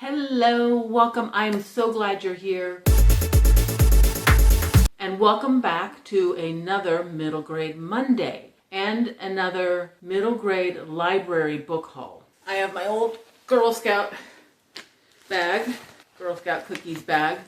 Hello, welcome. I'm so glad you're here. And welcome back to another Middle Grade Monday and another Middle Grade Library book haul. I have my old Girl Scout bag, Girl Scout cookies bag.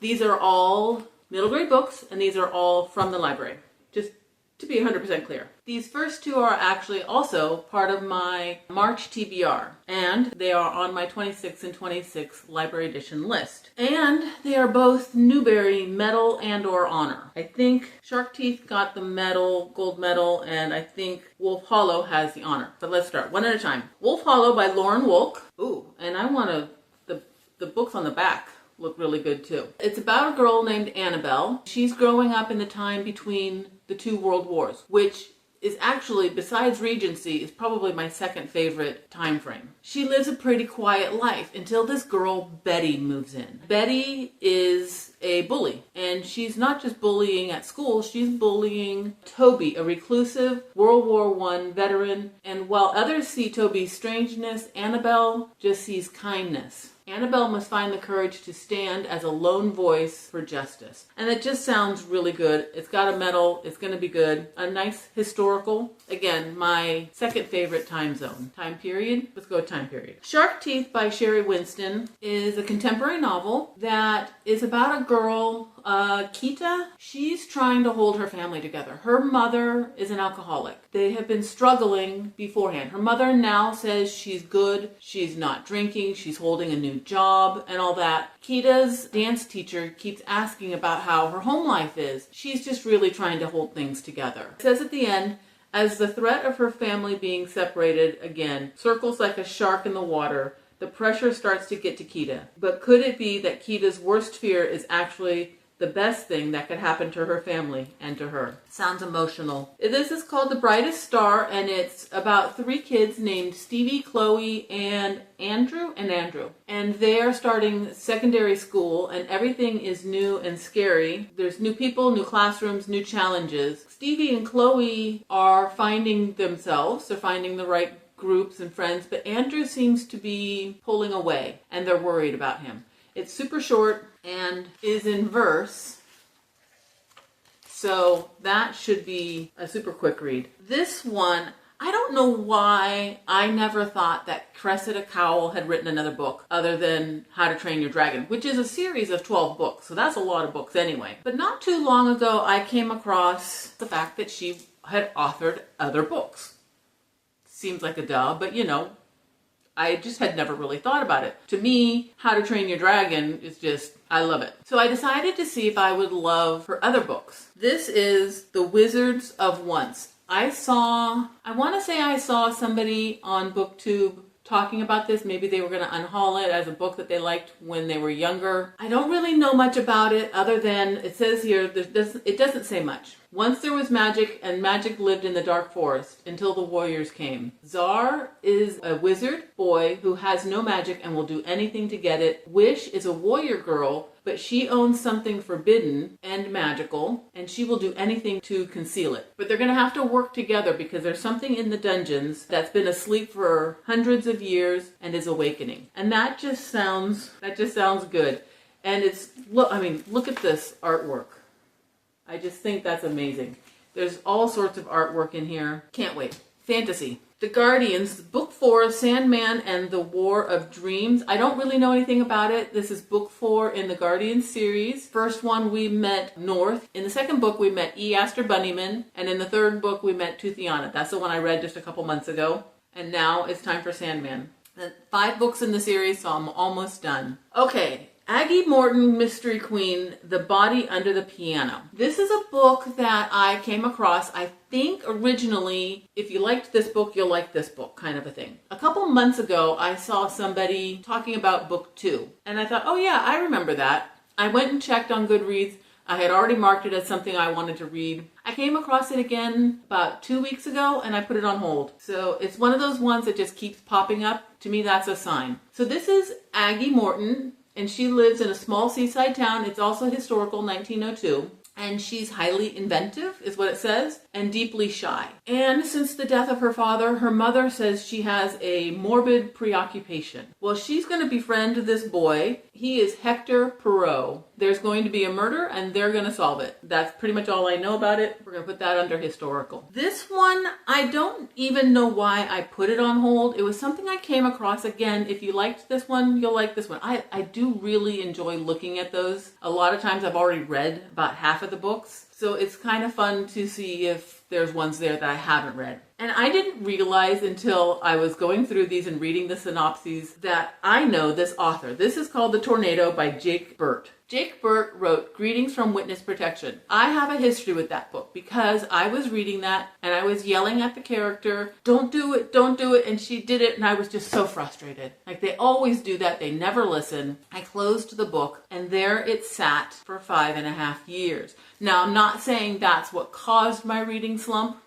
These are all middle grade books, and these are all from the library, just to be 100% clear. These first two are actually also part of my March TBR, and they are on my 26 and 26 library edition list. And they are both Newbery medal and or honor. I think Shark Teeth got the medal, gold medal, and I think Wolf Hollow has the honor. But let's start one at a time. Wolf Hollow by Lauren Wolk. Ooh, and I want to, the books on the back look really good too. It's about a girl named Annabelle. She's growing up in the time between the two world wars, which is actually, besides Regency, is probably my second favorite time frame. She lives a pretty quiet life until this girl, Betty, moves in. Betty is a bully, and she's not just bullying at school, she's bullying Toby, a reclusive World War I veteran, and while others see Toby's strangeness, Annabelle just sees kindness. Annabelle must find the courage to stand as a lone voice for justice. And it just sounds really good. It's got a medal. It's going to be good. A nice historical. Again, my second favorite time zone. Time period. Let's go with time period. Shark Teeth by Sherry Winston is a contemporary novel that is about a girl, Kita. She's trying to hold her family together. Her mother is an alcoholic. They have been struggling beforehand. Her mother now says she's good. She's not drinking. She's holding a new job and all that. Kita's dance teacher keeps asking about how her home life is. She's just really trying to hold things together. It says at the end, as the threat of her family being separated again circles like a shark in the water, the pressure starts to get to Kita. But could it be that Kita's worst fear is actually the best thing that could happen to her family and to her? Sounds emotional. This is called The Brightest Star, and it's about three kids named Stevie, Chloe, and Andrew. And they are starting secondary school, and everything is new and scary. There's new people, new classrooms, new challenges. Stevie and Chloe are finding themselves. They're finding the right groups and friends, but Andrew seems to be pulling away, and they're worried about him. It's super short and is in verse, so that should be a super quick read. This one, I don't know why I never thought that Cressida Cowell had written another book other than How to Train Your Dragon, which is a series of 12 books, so that's a lot of books anyway. But not too long ago, I came across the fact that she had authored other books. Seems like a duh, but you know, I just had never really thought about it. To me, How to Train Your Dragon is just, I love it. So I decided to see if I would love her other books. This is The Wizards of Once. I want to say I saw somebody on BookTube talking about this. Maybe they were going to unhaul it as a book that they liked when they were younger. I don't really know much about it other than it says here, it doesn't say much. Once there was magic, and magic lived in the dark forest until the warriors came. Zar is a wizard boy who has no magic and will do anything to get it. Wish is a warrior girl, but she owns something forbidden and magical, and she will do anything to conceal it. But they're going to have to work together because there's something in the dungeons that's been asleep for hundreds of years and is awakening. And that just sounds good. And look at this artwork. I just think that's amazing. There's all sorts of artwork in here. Can't wait. Fantasy. The Guardians, Book 4, Sandman and the War of Dreams. I don't really know anything about it. This is Book 4 in the Guardians series. First one we met North. In the second book we met E. Aster Bunnyman. And in the third book we met Toothiana. That's the one I read just a couple months ago. And now it's time for Sandman. 5 books in the series, so I'm almost done. Okay. Aggie Morton, Mystery Queen, The Body Under the Piano. This is a book that I came across, I think originally, if you liked this book, you'll like this book, kind of a thing. A couple months ago, I saw somebody talking about book 2, and I thought, oh yeah, I remember that. I went and checked on Goodreads. I had already marked it as something I wanted to read. I came across it again about 2 weeks ago, and I put it on hold. So it's one of those ones that just keeps popping up. To me, that's a sign. So this is Aggie Morton, and she lives in a small seaside town. It's also historical, 1902. And she's highly inventive, is what it says. and deeply shy. And since the death of her father, her mother says she has a morbid preoccupation. Well, she's going to befriend this boy. He is Hector Poirot. There's going to be a murder and they're going to solve it. That's pretty much all I know about it. We're going to put that under historical. This one, I don't even know why I put it on hold. It was something I came across. Again, if you liked this one, you'll like this one. I do really enjoy looking at those. A lot of times I've already read about half of the books. So it's kind of fun to see if there's ones there that I haven't read. And I didn't realize until I was going through these and reading the synopses that I know this author. This is called The Tornado by Jake Burt. Jake Burt wrote Greetings from Witness Protection. I have a history with that book because I was reading that and I was yelling at the character, don't do it, don't do it. And she did it and I was just so frustrated. Like they always do that. They never listen. I closed the book and there it sat for 5.5 years. Now, I'm not saying that's what caused my reading slump,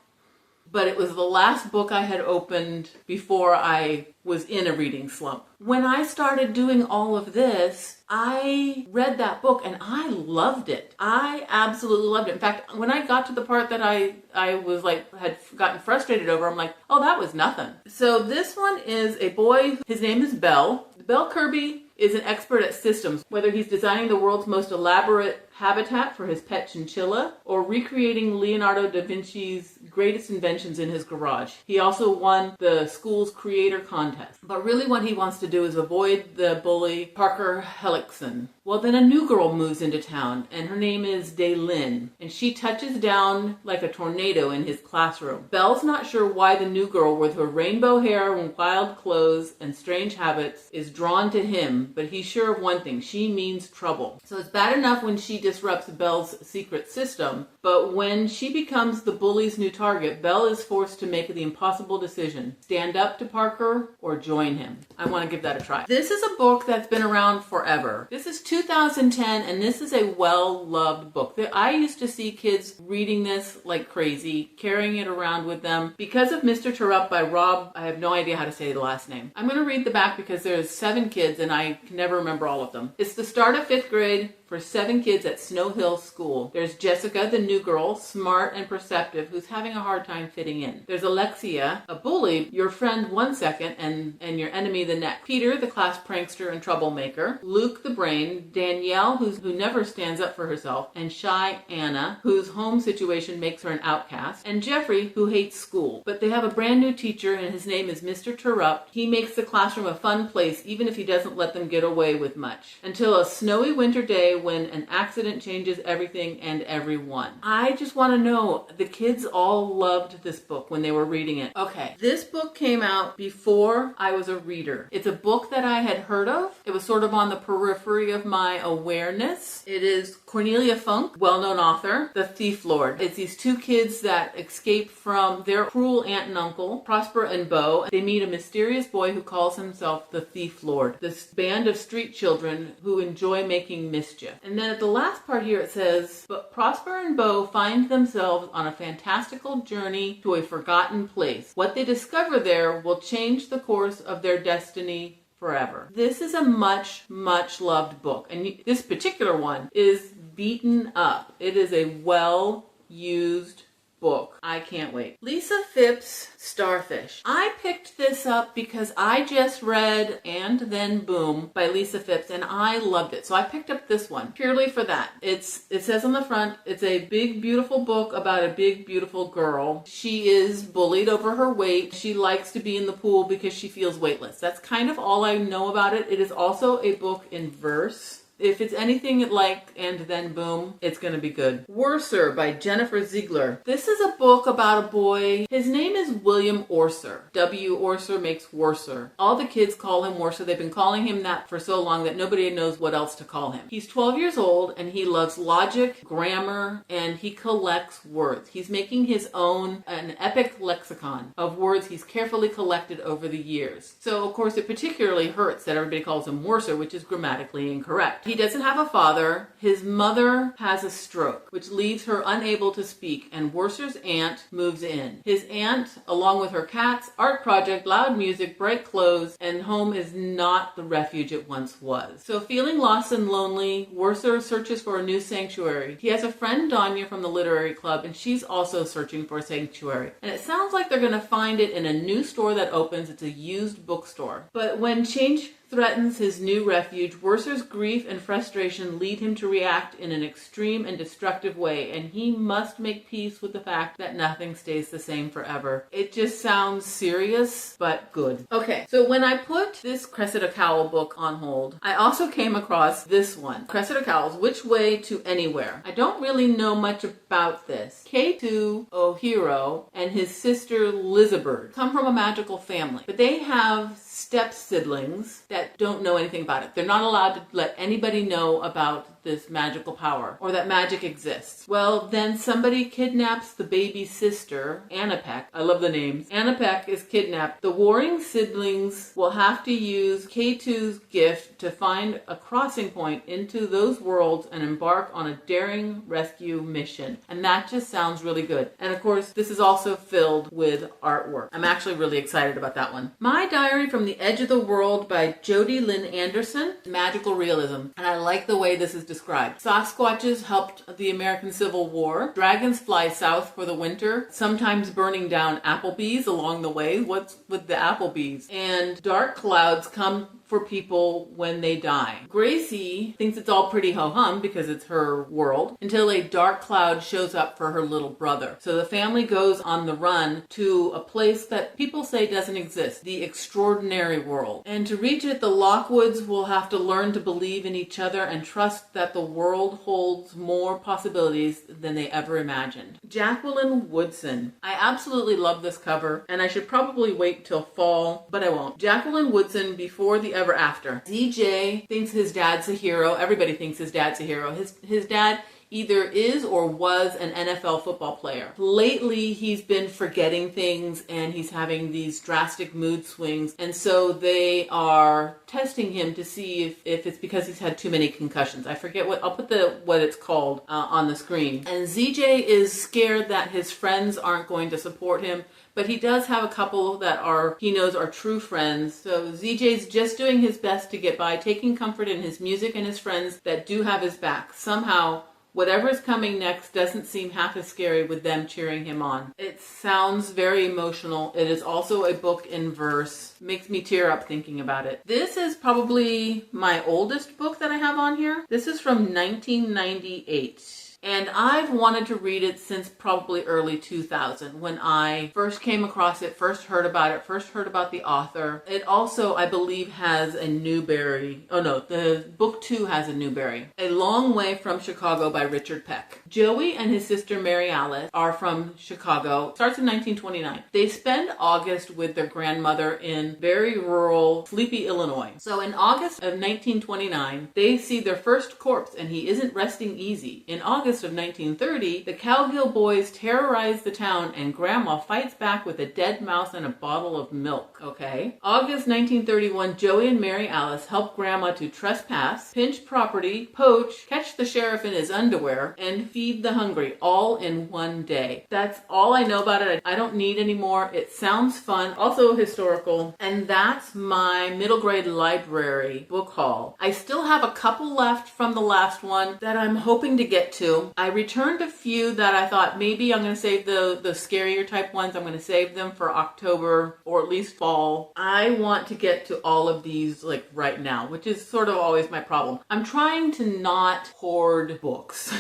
but it was the last book I had opened before I was in a reading slump. When I started doing all of this, I read that book and I loved it. I absolutely loved it. In fact, when I got to the part that I was like, had gotten frustrated over, I'm like, oh, that was nothing. So this one is a boy, his name is Bell. Bell Kirby is an expert at systems, whether he's designing the world's most elaborate habitat for his pet chinchilla or recreating Leonardo da Vinci's greatest inventions in his garage. He also won the school's creator contest. But really what he wants to do is avoid the bully Parker Hellickson. Well, then a new girl moves into town, and her name is Daylin, and she touches down like a tornado in his classroom. Belle's not sure why the new girl with her rainbow hair and wild clothes and strange habits is drawn to him, but he's sure of one thing: she means trouble. So it's bad enough when she disrupts Belle's secret system, but when she becomes the bully's new target, Belle is forced to make the impossible decision: stand up to Parker or join him. I want to give that a try. This is a book that's been around forever. This is 2010, and this is a well-loved book. I used to see kids reading this like crazy, carrying it around with them. Because of Mr. Terupt by Rob, I have no idea how to say the last name. I'm going to read the back because there's 7 kids and I can never remember all of them. It's the start of 5th grade for 7 kids at Snow Hill School. There's Jessica, the new girl, smart and perceptive, who's having a hard time fitting in. There's Alexia, a bully, your friend one second and your enemy the next. Peter, the class prankster and troublemaker. Luke, the brain. Danielle, who never stands up for herself. And shy Anna, whose home situation makes her an outcast. And Jeffrey, who hates school. But they have a brand new teacher and his name is Mr. Terupt. He makes the classroom a fun place even if he doesn't let them get away with much. Until a snowy winter day when an accident changes everything and everyone. I just want to know, the kids all loved this book when they were reading it. Okay, this book came out before I was a reader. It's a book that I had heard of. It was sort of on the periphery of my awareness. It is Cornelia Funk, well-known author, The Thief Lord. It's these 2 kids that escape from their cruel aunt and uncle, Prosper and Bo. They meet a mysterious boy who calls himself the Thief Lord. This band of street children who enjoy making mischief. And then at the last part here it says, but Prosper and Bo find themselves on a fantastical journey to a forgotten place. What they discover there will change the course of their destiny forever. This is a much, much loved book. And this particular one is beaten up. It is a well-used book. I can't wait. Lisa Phipps' Starfish. I picked this up because I just read And Then Boom by Lisa Phipps and I loved it. So I picked up this one purely for that. It says on the front, it's a big beautiful book about a big beautiful girl. She is bullied over her weight. She likes to be in the pool because she feels weightless. That's kind of all I know about it. It is also a book in verse. If it's anything like And Then Boom, it's going to be good. Worser by Jennifer Ziegler. This is a book about a boy. His name is William Orser. W. Orser makes Worser. All the kids call him Worser. They've been calling him that for so long that nobody knows what else to call him. He's 12 years old and he loves logic, grammar, and he collects words. He's making his own, an epic lexicon of words he's carefully collected over the years. So, of course, it particularly hurts that everybody calls him Worser, which is grammatically incorrect. He doesn't have a father. His mother has a stroke, which leaves her unable to speak, and Worcester's aunt moves in. His aunt, along with her cats, art project, loud music, bright clothes, and home is not the refuge it once was. So feeling lost and lonely, Worcester searches for a new sanctuary. He has a friend, Danya, from the literary club, and she's also searching for a sanctuary. And it sounds like they're going to find it in a new store that opens. It's a used bookstore. But when change threatens his new refuge, Worcester's grief and frustration lead him to react in an extreme and destructive way, and he must make peace with the fact that nothing stays the same forever. It just sounds serious, but good. Okay, so when I put this Cressida Cowell book on hold, I also came across this one, Cressida Cowell's Which Way to Anywhere. I don't really know much about this. K2 Ohiro and his sister Lizabird come from a magical family, but they have step-siblings that don't know anything about it. They're not allowed to let anybody know about this magical power or that magic exists. Well, then somebody kidnaps the baby sister, Annapec. I love the names. Annapec is kidnapped. The warring siblings will have to use K2's gift to find a crossing point into those worlds and embark on a daring rescue mission. And that just sounds really good. And of course, this is also filled with artwork. I'm actually really excited about that one. My Diary from the Edge of the World by Jodi Lynn Anderson, magical realism. And I like the way this is described. Sasquatches helped the American Civil War. Dragons fly south for the winter, sometimes burning down Applebee's along the way. What's with the Applebee's? And dark clouds come for people when they die. Gracie thinks it's all pretty ho-hum because it's her world until a dark cloud shows up for her little brother. So the family goes on the run to a place that people say doesn't exist, the extraordinary world. And to reach it, the Lockwoods will have to learn to believe in each other and trust that the world holds more possibilities than they ever imagined. Jacqueline Woodson. I absolutely love this cover, and I should probably wait till fall, but I won't. Jacqueline Woodson, Before the Ever After. ZJ thinks his dad's a hero. Everybody thinks his dad's a hero. His dad either is or was an NFL football player. Lately, he's been forgetting things and he's having these drastic mood swings. And so they are testing him to see if it's because he's had too many concussions. I forget I'll put what it's called on the screen. And ZJ is scared that his friends aren't going to support him. But he does have a couple that he knows are true friends. So ZJ's just doing his best to get by, taking comfort in his music and his friends that do have his back. Somehow, whatever is coming next doesn't seem half as scary with them cheering him on. It sounds very emotional. It is also a book in verse. Makes me tear up thinking about it. This is probably my oldest book that I have on here. This is from 1998. And I've wanted to read it since probably early 2000 when I first came across it, first heard about the author. It also, I believe, has a Newbery. Oh no, the book 2 has a Newbery. A Long Way from Chicago by Richard Peck. Joey and his sister Mary Alice are from Chicago. Starts in 1929. They spend August with their grandmother in very rural, sleepy Illinois. So in August of 1929, they see their first corpse and he isn't resting easy. In August of 1930, the Cowgill boys terrorize the town and Grandma fights back with a dead mouse and a bottle of milk. Okay. August 1931, Joey and Mary Alice help Grandma to trespass, pinch property, poach, catch the sheriff in his underwear, and feed the hungry, all in one day. That's all I know about it. I don't need any more. It sounds fun, also historical, and that's my middle grade library book haul. I still have a couple left from the last one that I'm hoping to get to. I returned a few that I thought maybe I'm going to save the scarier type ones. I'm going to save them for October or at least fall. I want to get to all of these like right now, which is sort of always my problem. I'm trying to not hoard books,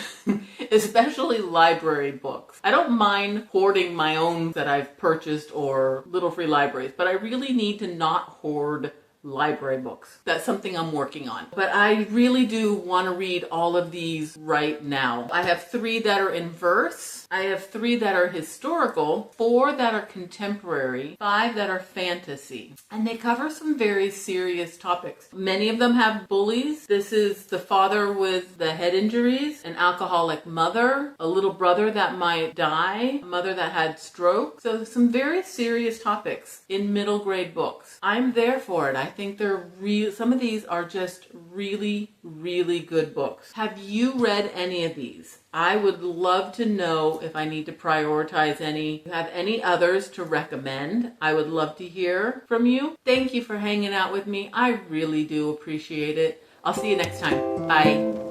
especially library books. I don't mind hoarding my own that I've purchased or Little Free Libraries, but I really need to not hoard library books. That's something I'm working on. But I really do want to read all of these right now. I have 3 that are in verse. I have 3 that are historical, 4 that are contemporary, 5 that are fantasy. And they cover some very serious topics. Many of them have bullies. This is the father with the head injuries, an alcoholic mother, a little brother that might die, a mother that had stroke. So some very serious topics in middle grade books. I'm there for it. I I think some of these are just really, really good books. Have you read any of these? I would love to know if I need to prioritize any. If you have any others to recommend, I would love to hear from you. Thank you for hanging out with me. I really do appreciate it. I'll see you next time. Bye.